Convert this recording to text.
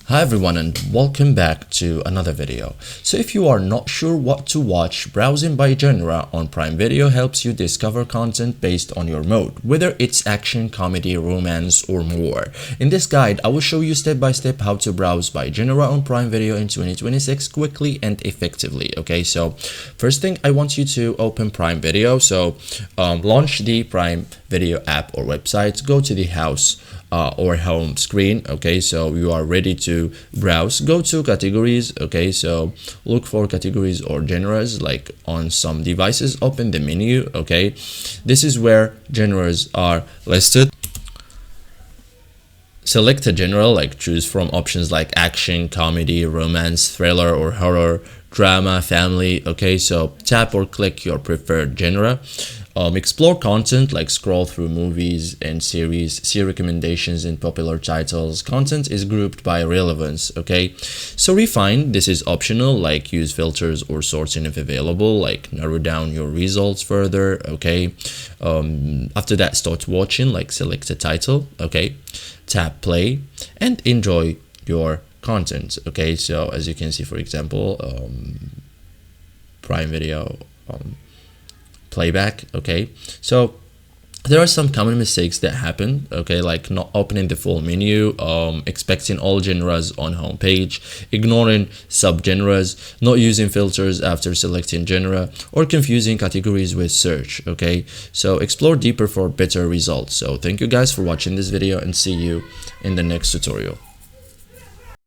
Hi everyone and welcome back to another video. So if you are not sure what to watch, browsing by genre on Prime Video helps you discover content based on your mode, whether it's action, comedy, romance, or more. In this guide, I will show you step by step how to browse by genre on Prime Video in 2026 quickly and effectively. Okay, so first thing, I want you to open Prime Video. So launch the Prime Video app or website, go to the house or home screen. Okay, so you are ready to browse, go to categories. Okay, so look for categories or genres. Like on some devices, open the menu. Okay, this is where genres are listed. Select a genre, like choose from options like action, comedy, romance, thriller, or horror, drama, family. Okay, so tap or click your preferred genre. Explore content, like scroll through movies and series, see recommendations and popular titles. Content is grouped by relevance. Okay, so refine, this is optional, like use filters or sorting if available, like narrow down your results further. Okay, after that, start watching, like select a title. Okay, tap play and enjoy your content. Okay, so as you can see, for example, Prime Video playback. Okay, so there are some common mistakes that happen. Okay, like not opening the full menu, expecting all genres on homepage, ignoring subgenres, not using filters after selecting genre, or confusing categories with search. Okay, so explore deeper for better results. So thank you guys for watching this video and see you in the next tutorial.